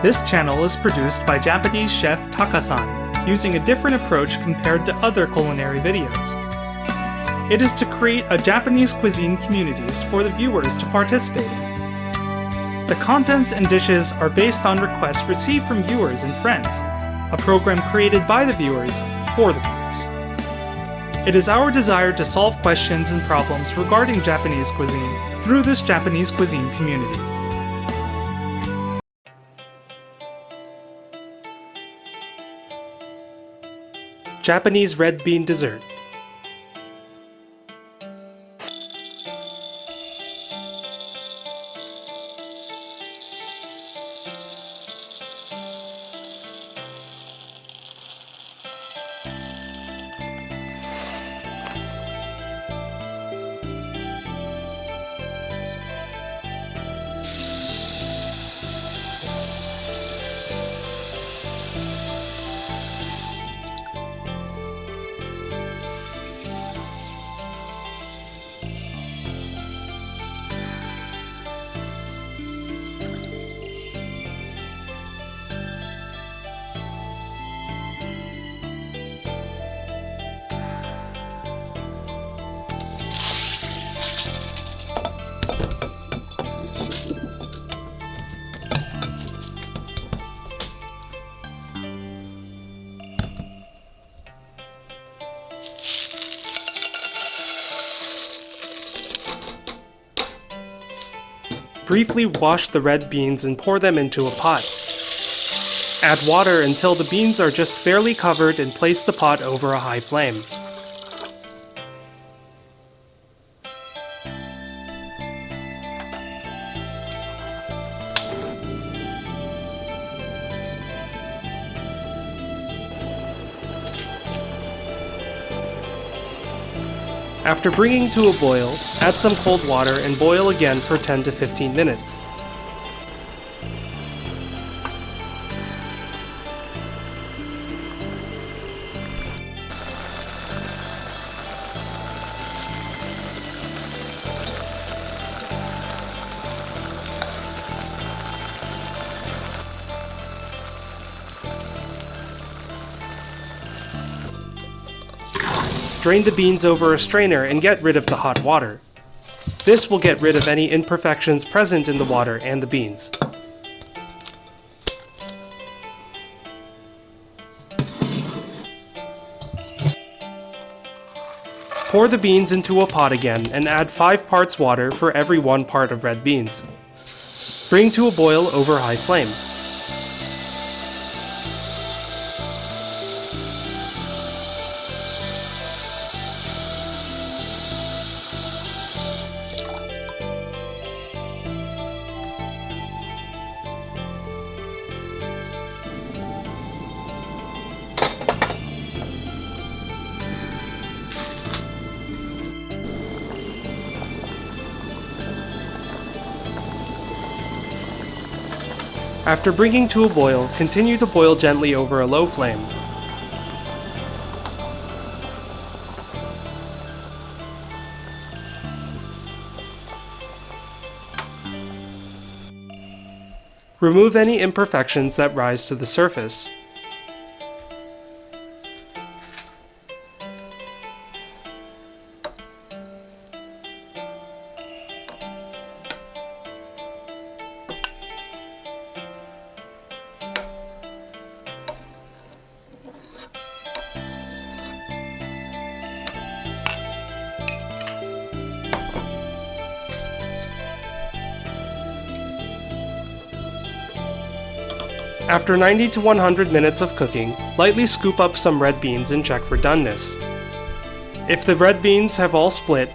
This channel is produced by Japanese chef Taka-san, using a different approach compared to other culinary videos. It is to create a Japanese cuisine communities for the viewers to participate in. The contents and dishes are based on requests received from viewers and friends, a program created by the viewers for the viewers. It is our desire to solve questions and problems regarding Japanese cuisine through this Japanese cuisine community. Japanese red bean dessert. Briefly wash the red beans and pour them into a pot. Add water until the beans are just barely covered and place the pot over a high flame. After bringing to a boil, add some cold water and boil again for 10 to 15 minutes. Drain the beans over a strainer and get rid of the hot water. This will get rid of any imperfections present in the water and the beans. Pour the beans into a pot again and add 5 parts water for every 1 part of red beans. Bring to a boil over high flame. After bringing to a boil, continue to boil gently over a low flame. Remove any imperfections that rise to the surface. After 90 to 100 minutes of cooking, lightly scoop up some red beans and check for doneness. If the red beans have all split,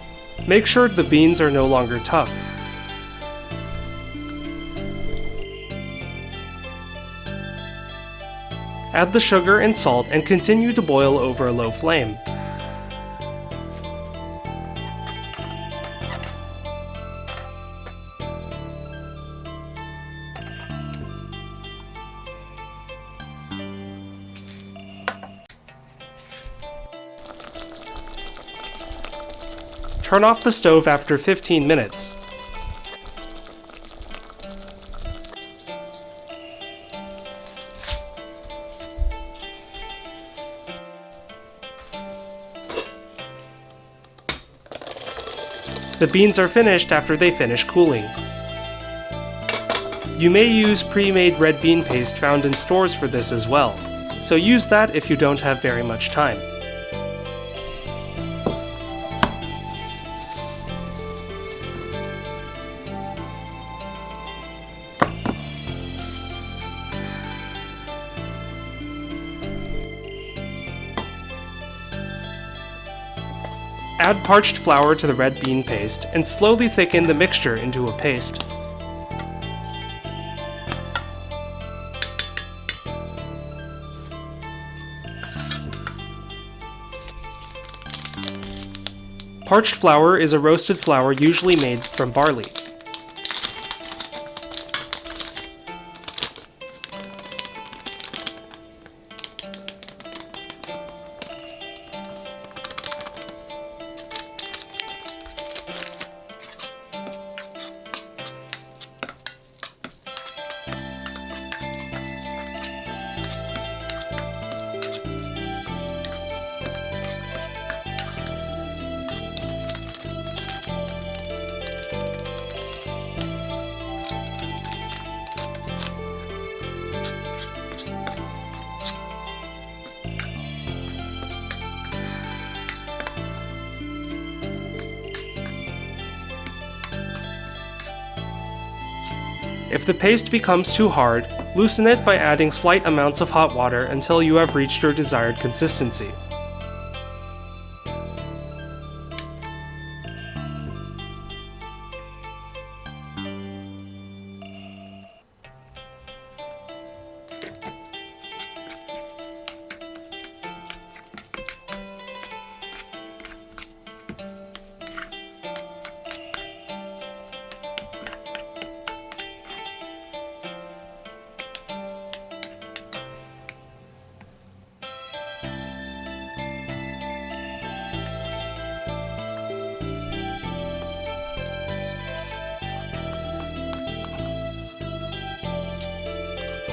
make sure the beans are no longer tough. Add the sugar and salt and continue to boil over a low flame. Turn off the stove after 15 minutes. The beans are finished after they finish cooling. You may use pre-made red bean paste found in stores for this as well, so use that if you don't have very much time. Add parched flour to the red bean paste and slowly thicken the mixture into a paste. Parched flour is a roasted flour usually made from barley. If the paste becomes too hard, loosen it by adding slight amounts of hot water until you have reached your desired consistency.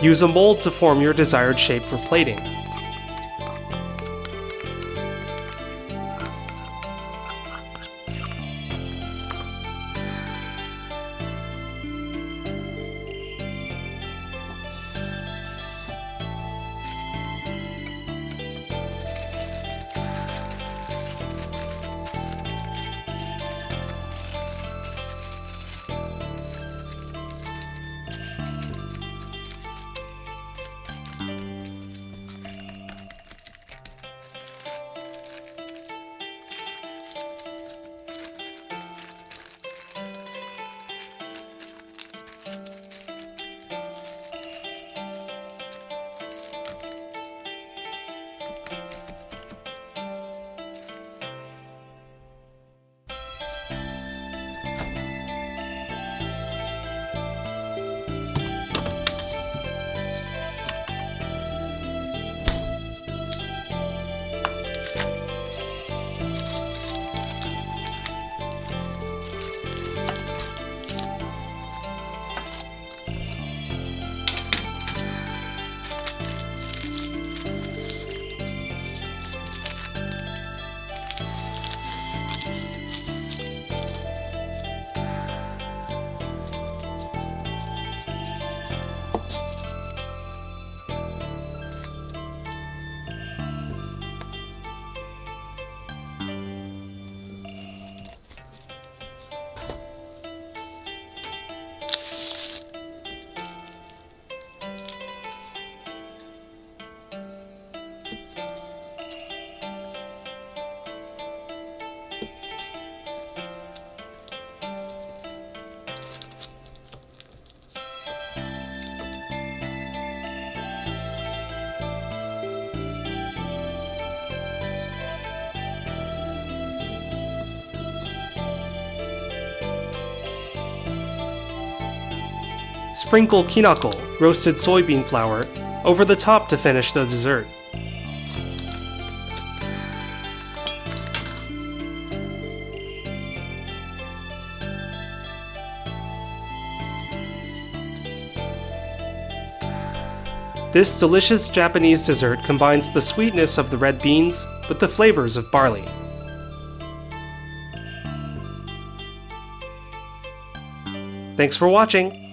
Use a mold to form your desired shape for plating. Sprinkle kinako, roasted soybean flour, over the top to finish the dessert. This delicious Japanese dessert combines the sweetness of the red beans with the flavors of barley. Thanks for watching!